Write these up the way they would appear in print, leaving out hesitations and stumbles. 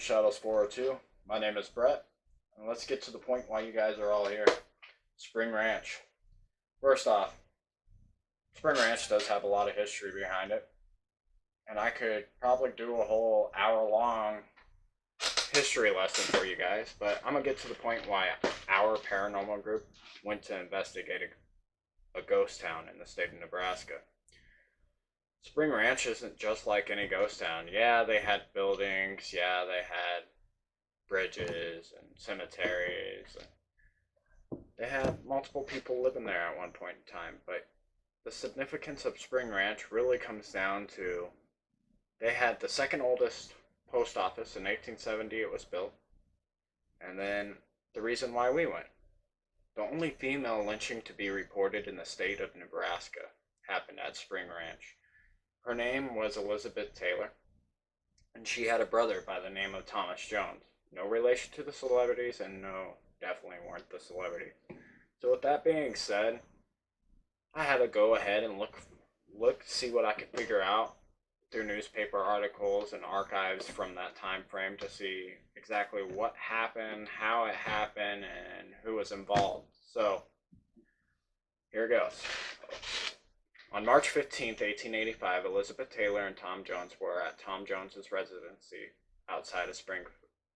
Shadows 402. My name is Brett, and let's get to the point why you guys are all here. Spring Ranch. First off, Spring Ranch does have a lot of history behind it, and I could probably do a whole hour long history lesson for you guys, but I'm gonna get to the point why our paranormal group went to investigate a ghost town in the state of Nebraska. Spring Ranch isn't just like any ghost town. Yeah, they had buildings, yeah, they had bridges and cemeteries. And they had multiple people living there at one point in time, but the significance of Spring Ranch really comes down to they had the second oldest post office in 1870. It was built, and then the reason why we went. The only female lynching to be reported in the state of Nebraska happened at Spring Ranch. Her name was Elizabeth Taylor, and she had a brother by the name of Thomas Jones. No relation to the celebrities, and no, definitely weren't the celebrities. So with that being said, I had to go ahead and see what I could figure out through newspaper articles and archives from that time frame to see exactly what happened, how it happened, and who was involved. So here goes. On March 15th, 1885, Elizabeth Taylor and Tom Jones were at Tom Jones's residency outside of Spring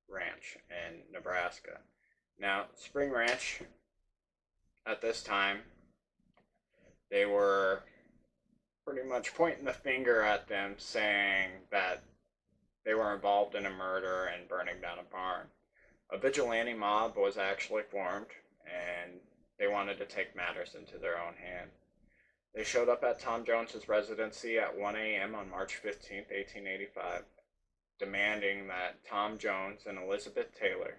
Ranch in Nebraska. Now, Spring Ranch, at this time, they were pretty much pointing the finger at them, saying that they were involved in a murder and burning down a barn. A vigilante mob was actually formed, and they wanted to take matters into their own hand. They showed up at Tom Jones's residency at 1 a.m. on March 15th, 1885, demanding that Tom Jones and Elizabeth Taylor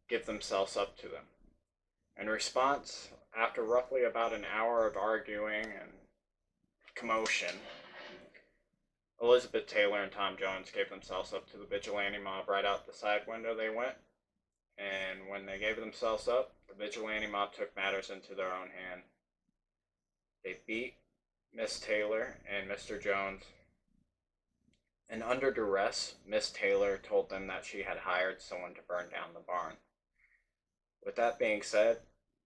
give themselves up to them. In response, after roughly about an hour of arguing and commotion, Elizabeth Taylor and Tom Jones gave themselves up to the vigilante mob. Right out the side window they went, and when they gave themselves up, the vigilante mob took matters into their own hand. They beat Miss Taylor and Mr. Jones, and under duress, Miss Taylor told them that she had hired someone to burn down the barn. With that being said,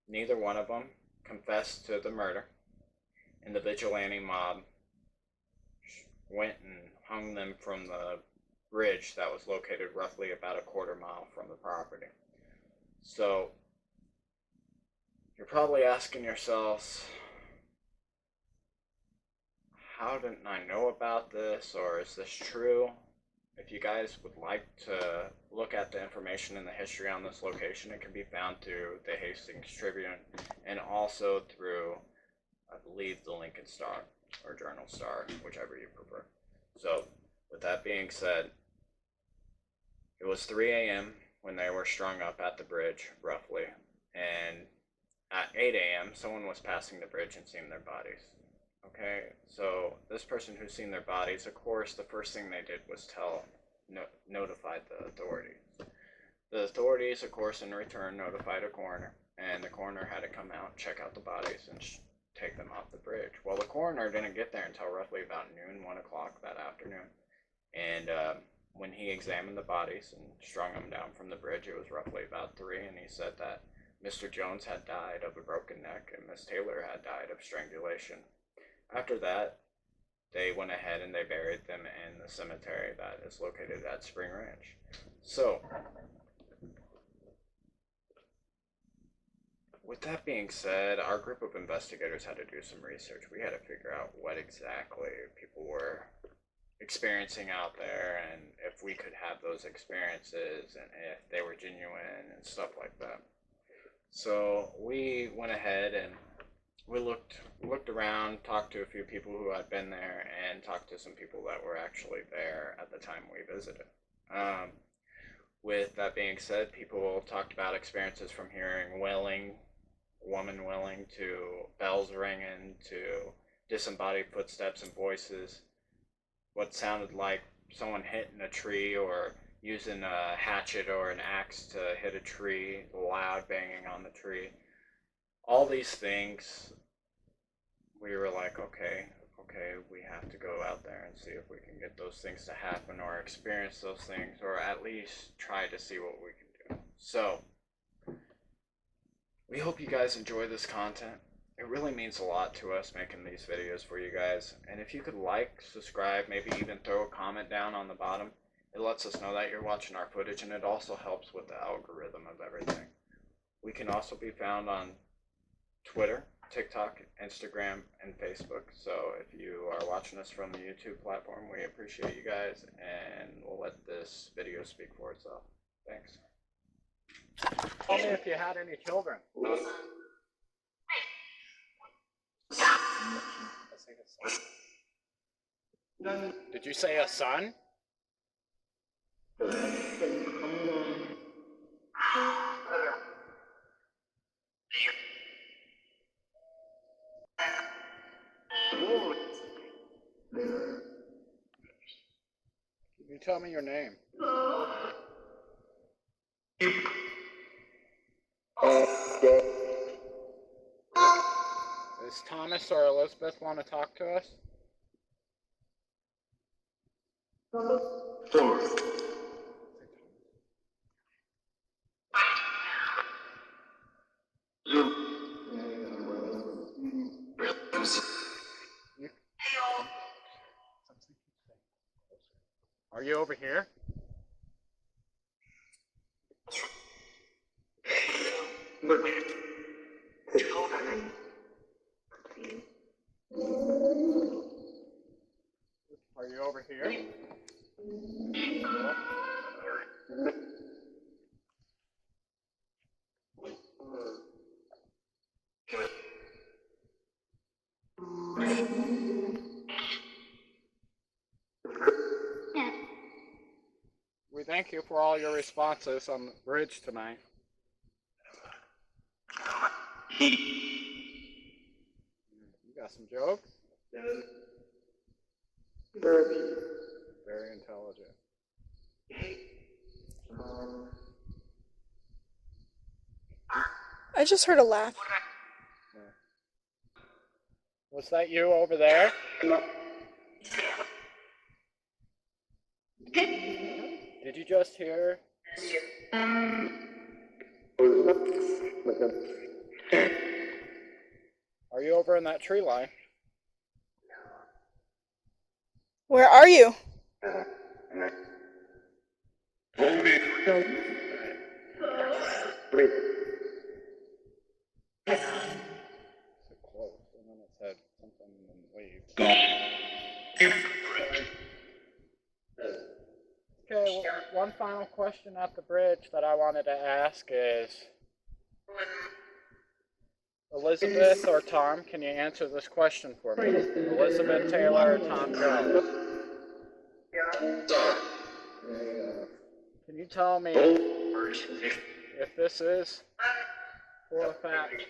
neither one of them confessed to the murder, and the vigilante mob went and hung them from the bridge that was located roughly about a quarter mile from the property. So, you're probably asking yourselves, how didn't I know about this, or is this true? If you guys would like to look at the information and the history on this location, it can be found through the Hastings Tribune and also through, I believe, the Lincoln Star or Journal Star, whichever you prefer. So, with that being said, it was 3 a.m. when they were strung up at the bridge, roughly, and at 8 a.m., someone was passing the bridge and seeing their bodies. Okay, so this person who's seen their bodies, of course, the first thing they did was notified the authorities. The authorities, of course, in return notified a coroner, and the coroner had to come out, check out the bodies, and take them off the bridge. Well, the coroner didn't get there until roughly about noon, 1 o'clock that afternoon, and when he examined the bodies and strung them down from the bridge, it was roughly about 3, and he said that Mr. Jones had died of a broken neck and Miss Taylor had died of strangulation. After that, they went ahead and they buried them in the cemetery that is located at Spring Ranch. So, with that being said, our group of investigators had to do some research. We had to figure out what exactly people were experiencing out there and if we could have those experiences and if they were genuine and stuff like that. So, we went ahead and we looked around, talked to a few people who had been there, and talked to some people that were actually there at the time we visited. With that being said, people talked about experiences from hearing wailing, woman wailing, to bells ringing, to disembodied footsteps and voices, what sounded like someone hitting a tree or using a hatchet or an axe to hit a tree, loud banging on the tree. All these things, we were like, okay, okay, we have to go out there and see if we can get those things to happen or experience those things or at least try to see what we can do. So, we hope you guys enjoy this content. It really means a lot to us making these videos for you guys. And if you could like, subscribe, maybe even throw a comment down on the bottom, it lets us know that you're watching our footage, and it also helps with the algorithm of everything. We can also be found on Twitter, TikTok, Instagram, and Facebook. So if you are watching us from the YouTube platform, we appreciate you guys, and we'll let this video speak for itself. Thanks. Tell me if you had any children. Did you say a son? Can you tell me your name? Does Thomas or Elizabeth want to talk to us? Are you over here? Are you over here? We thank you for all your responses on the bridge tonight. You got some jokes? Very intelligent. I just heard a laugh. Was that you over there? Did you just hear? Are you over in that tree line? Where are you? So close, and then it said something and leave. Okay, well, one final question at the bridge that I wanted to ask is, Elizabeth or Tom, can you answer this question for me? Elizabeth Taylor or Tom Jones? Can you tell me if this is, for a fact,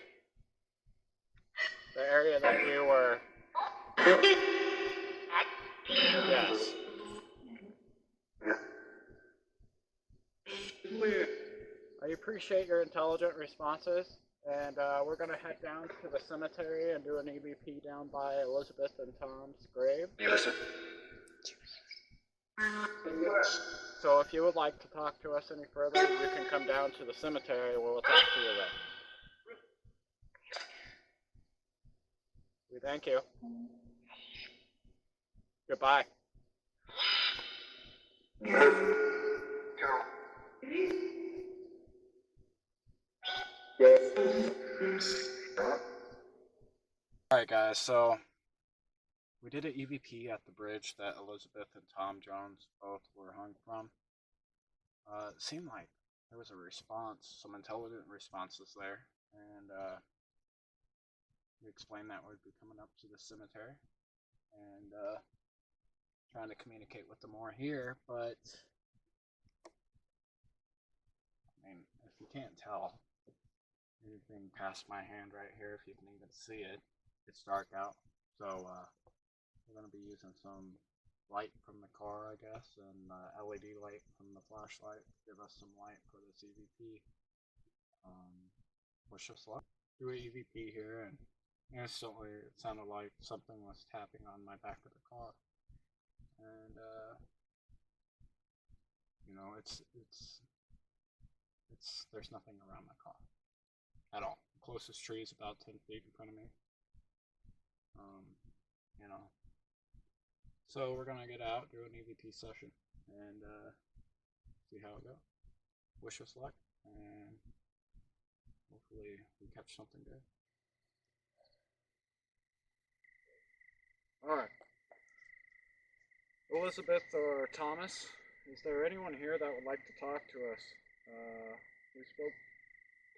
the area that you were? Yes. I appreciate your intelligent responses, and we're going to head down to the cemetery and do an EVP down by Elizabeth and Tom's grave. So if you would like to talk to us any further, you can come down to the cemetery and we'll talk to you then. We thank you. Goodbye. Alright guys, so we did an EVP at the bridge that Elizabeth and Tom Jones both were hung from. It seemed like there was a response, some intelligent responses there, and we explained that we'd be coming up to the cemetery and trying to communicate with them more here, but I mean, if you can't tell, anything past my hand right here, if you can even see it, it's dark out, so we're going to be using some light from the car, I guess, and LED light from the flashlight to give us some light for this EVP. Wish us luck. Do an EVP here, and Instantly, it sounded like something was tapping on my back of the car, and it's there's nothing around my car at all. The closest tree is about 10 feet in front of me. Um, you know, so we're gonna get out, do an EVP session, and see how it goes. Wish us luck, and hopefully we catch something good. All right, Elizabeth or Thomas, is there anyone here that would like to talk to us? We spoke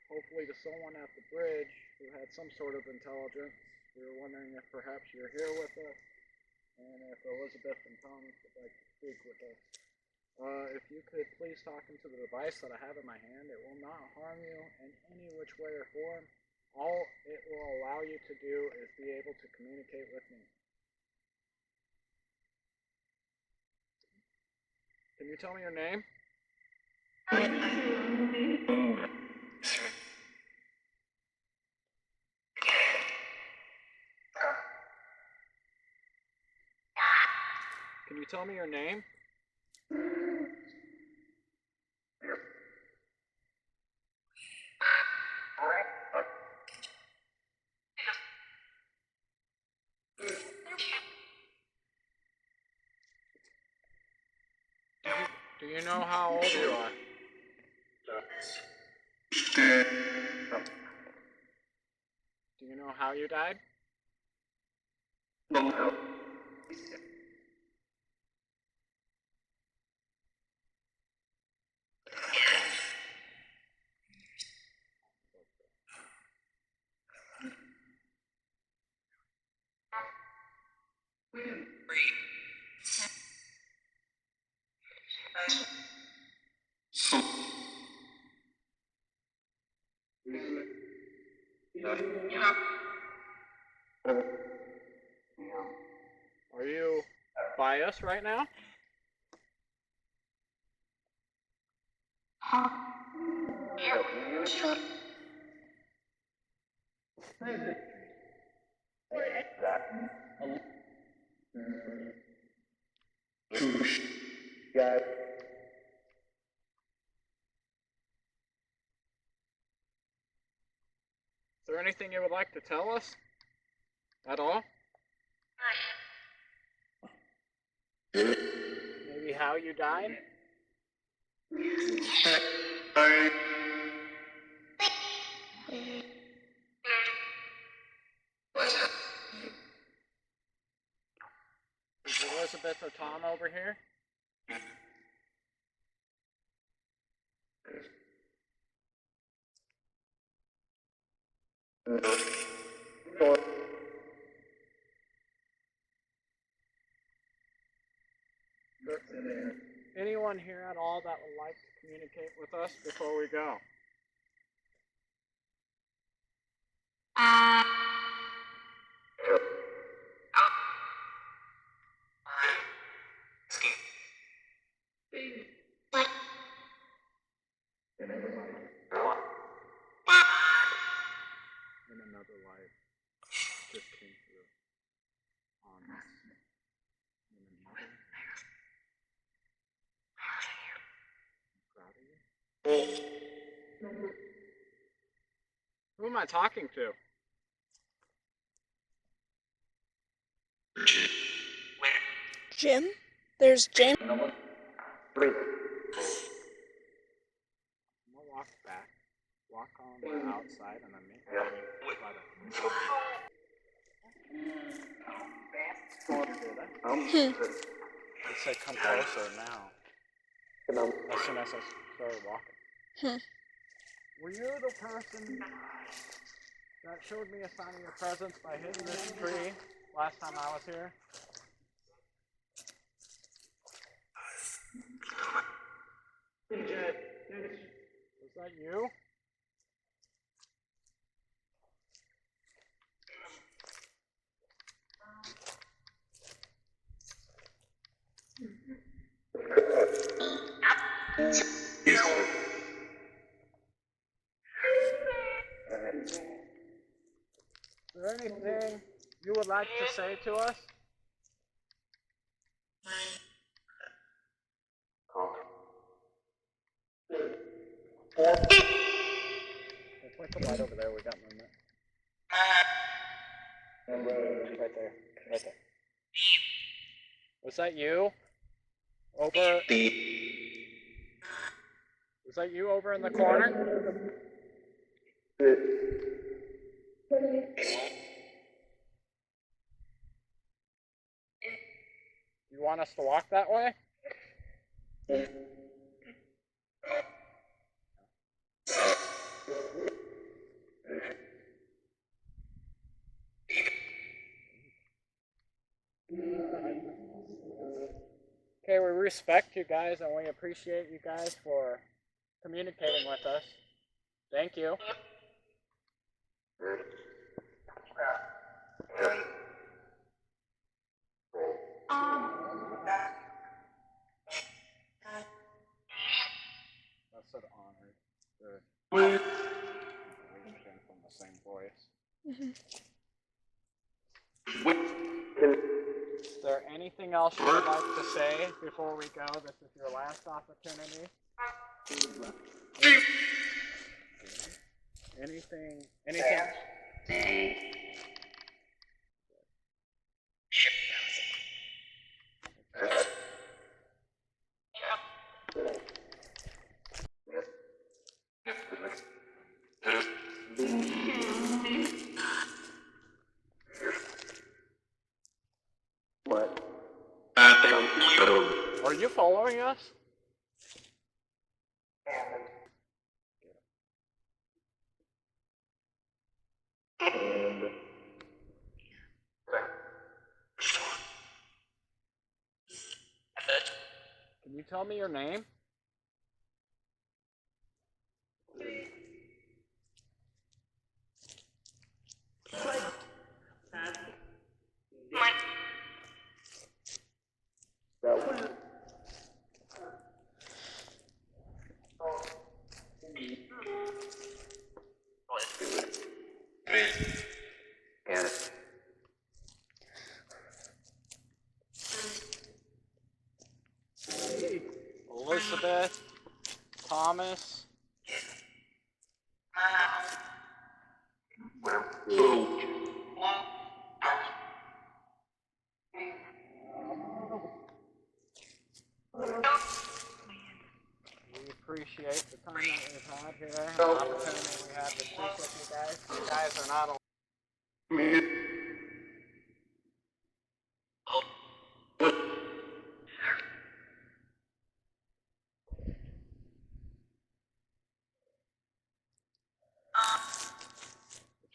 hopefully to someone at the bridge who had some sort of intelligence. We were wondering if perhaps you're here with us, and if Elizabeth and Thomas would like to speak with us. If you could please talk into the device that I have in my hand, it will not harm you in any which way or form. All it will allow you to do is be able to communicate with me. Can you tell me your name? Can you tell me your name? Do you know how old you are? Do you know how you died? Are you by us right now? Is there anything you would like to tell us? At all? Maybe how you died? Is Elizabeth or Tom over here? Anyone here at all that would like to communicate with us before we go? And another life just came through on us. And another. I'm proud of you. Who am I talking to? Jim? There's Jim. I'm gonna walk back, walk on the outside, and then meet by the. It said come closer now. As soon as I started walking. Were you the person that showed me a sign of your presence by hitting this tree last time I was here? Was that you? there anything you would like to say to us? Point the light over there. We got movement. Right there. Right there. Was that you? Over. Was that you over in the corner? You want us to walk that way? Okay, we respect you guys and we appreciate you guys for communicating with us. Thank you. That said honored. Good. We came from the same voice. Is there anything else you would like to say before we go? This is your last opportunity. Anything? Are you following us? Can you tell me your name? Elizabeth, Thomas. We appreciate the time that we've had here, the opportunity we had to speak with you guys. You guys are not alone.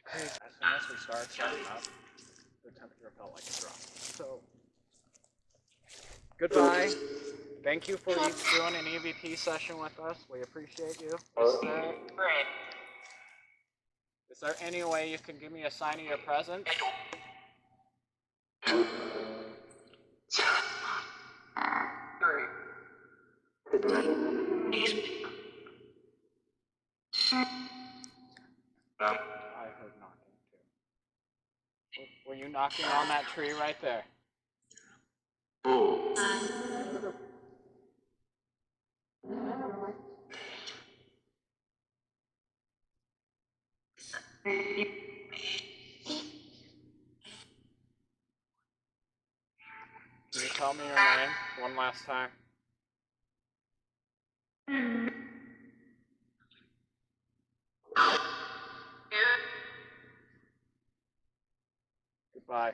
As soon as we started setting up, the temperature felt like it dropped. So, goodbye. Thank you for doing an EVP session with us. We appreciate you. Is there any way you can give me a sign of your presence? I heard knocking too. Were you knocking on that tree right there? Can you tell me your name one last time? Goodbye.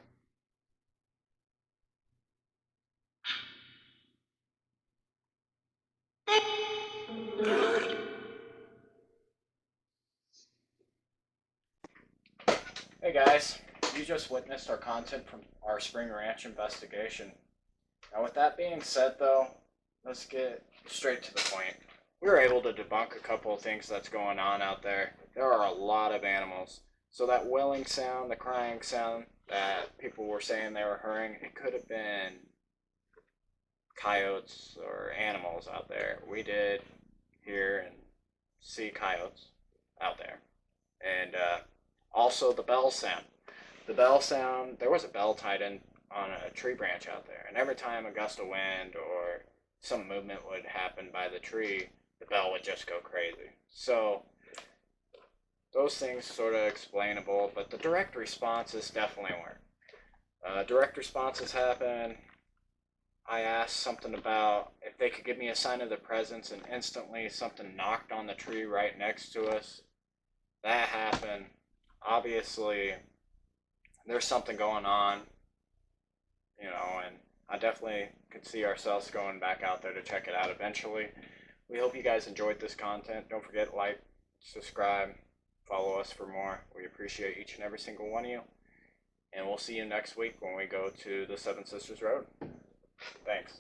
Hey guys, you just witnessed our content from our Spring Ranch investigation. Now with that being said though, let's get straight to the point. We were able to debunk a couple of things that's going on out there. There are a lot of animals. So that wailing sound, the crying sound that people were saying they were hearing, it could have been coyotes or animals out there. We did hear and see coyotes out there. And also the bell sound. The bell sound, there was a bell tied in on a tree branch out there, and every time a gust of wind or some movement would happen by the tree, the bell would just go crazy. So those things sort of explainable, but the direct responses definitely weren't. Direct responses happen. I asked something about if they could give me a sign of their presence, and instantly something knocked on the tree right next to us. That happened. Obviously, there's something going on, and I definitely could see ourselves going back out there to check it out eventually. We hope you guys enjoyed this content. Don't forget, like, subscribe, follow us for more. We appreciate each and every single one of you. And we'll see you next week when we go to the Seven Sisters Road. Thanks.